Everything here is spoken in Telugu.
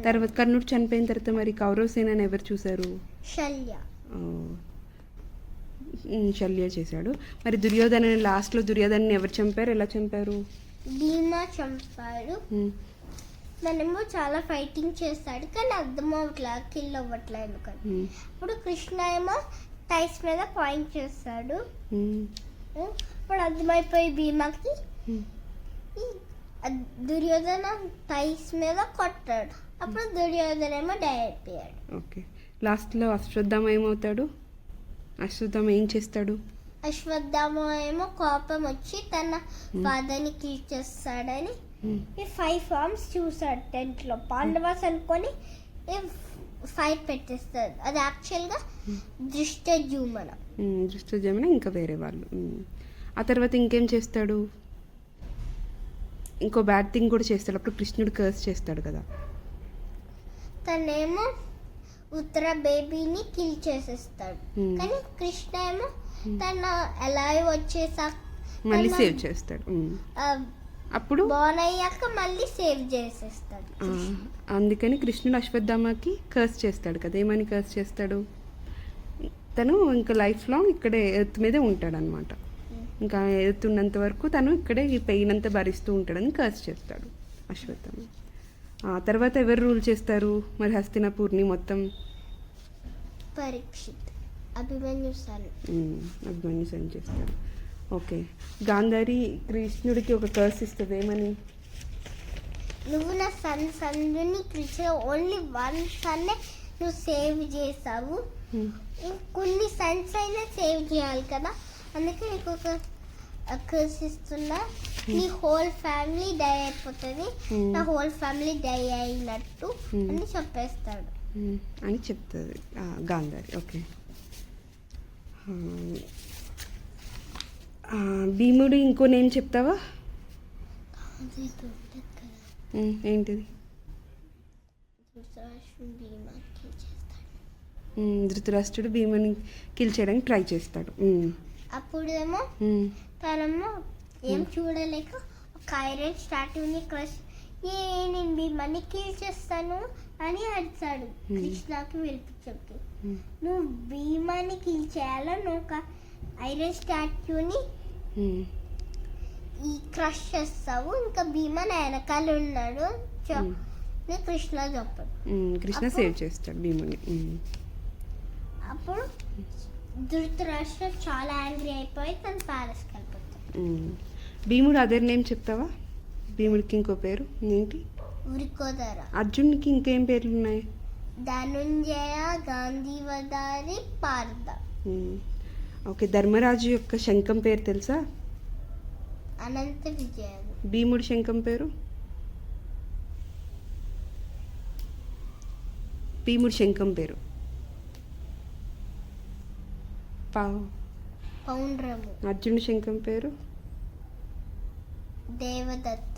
తర్వాత కర్ణుడు చనిపోయిన తర్వాత మరి కౌరవ సేనని ఎవరు చూశారు? శల్య చేశాడు. మరి దుర్యోధన లాస్ట్లో దుర్యోధనని ఎవరు చంపారు? ఎలా చంపారు? భీమా చంపాడు. మనము చాలా ఫైటింగ్ చేస్తాడు కానీ అర్థం అవ్వట్లేదు, కిల్ అవ్వట్లేదు కానీ. ఇప్పుడు కృష్ణ ఏమో టైస్ మీద పాయింట్ చేస్తాడు. ఇప్పుడు అర్థమైపోయి భీమాకి దుర్యోధన టైస్ మీద కొట్టాడు. అప్పుడు దుర్యోధన ఏమో డై అయిపోయాడు. ఓకే, లాస్ట్లో అశ్వత్థామ ఏమవుతాడు? అశ్వత్థామ ఏం చేస్తాడు? అశ్వత్థామ ఏమో కోపం వచ్చి తన ఫాదర్ని కిల్ చేస్తాడని ఈ 5 ఫార్మ్స్ చూసాడు టెంట్లో. పాండవాస్ అనుకొని ఫైట్ పెట్టేస్తాడు. అది యాక్చువల్గా దృష్టజుమ్న. ఇంకా వేరే వాళ్ళు. ఆ తర్వాత ఇంకేం చేస్తాడు? ఇంకో బ్యాడ్ థింగ్ కూడా చేస్తాడు. అప్పుడు కృష్ణుడు కర్స్ చేస్తాడు కదా. తనేమో ఉత్తర బేబీని కిల్ చేసేస్తాడు. కానీ కృష్ణ ఏమో తన ఎలా వచ్చేసాక మళ్ళీ సేవ్ చేస్తాడు. అప్పుడు బోన్ అయ్యాక మళ్ళీ సేవ్ చేసేస్తాడు. అందుకని కృష్ణుడు అశ్వత్థామకి కర్స్ చేస్తాడు కదా. ఏమని కర్స్ చేస్తాడు? తను ఇంకా లైఫ్ లాంగ్ ఇక్కడే ఎర్త్ మీదే ఉంటాడు అనమాట. ఇంకా ఎర్త్ ఉన్నంత వరకు తను ఇక్కడే ఈ పెయిన్ అంతా భరిస్తూ ఉంటాడని కర్స్ చేస్తాడు అశ్వత్థామ. తర్వాత ఎవరు రూల్ చేస్తారు మరి హస్తినాపూర్ని మొత్తం? పరీక్షిత్, అభిమన్యు సన్ చేస్తాడు. ఓకే, గాంధారి కృష్ణుడికి ఒక కర్స్ ఇస్తుంది. ఏమని? నువ్వు నా సందుని కృష్ణ ఓన్లీ 1 సన్నే నువ్వు సేవ్ చేసావు. కొన్ని సన్స్ అయినా సేవ్ చేయాలి కదా, అందుకే నీకు ఒక కర్స్ ఇస్తున్నా. నీ హోల్ ఫ్యామిలీ డై అయిపోతుంది, నా హోల్ ఫ్యామిలీ డై అయినట్టు అని చెప్పేస్తాడు అని చెప్తుంది గాంధారి. ఓకే, భీముడు ఇంకో నేమ్ చెప్తావా? ఏంటిది? ధృతరాష్ట్రుడు భీముని కిల్ చేయడానికి ట్రై చేస్తాడు. అప్పుడేమో తనము ఏం చూడలేక ఒక ఐరన్ స్టాట్యూని క్రష్ నేను భీమాన్ని కిల్ చేస్తాను అని అడిచాడు కృష్ణకి వినిపించకి. నువ్వు భీమాన్ని కిల్ చేయాలా, నువ్వు ఐరన్ స్టాట్యూని ఈ క్రష్ చేస్తావు, ఇంకా భీమా వెనకాల ఉన్నాడు కృష్ణ చెప్పాడు. కృష్ణ సేవ్ చేస్తాడు భీముని. అప్పుడు ధృతరాష్ట్ర చాలా యాంగ్రీ అయిపోయి తన ప్యాలెస్కి వెళ్ళిపోతాడు. భీముడు అదర్ నేమ్ చెప్తావా? భీముడికి ఇంకో పేరు ఏంటి? వృకోదర. అర్జునుడికి ఇంకేం పేర్లు ఉన్నాయి? ధనుంజయ, గాంధీవదారి, పార్థ. ఓకే, ధర్మరాజు యొక్క శంఖం పేరు తెలుసా? అనంత విజయాలు. భీముడి శంఖం పేరు? భీముడి శంఖం పేరు పౌండ్రము. అర్జునుడి శంఖం పేరు? దేవదత్త.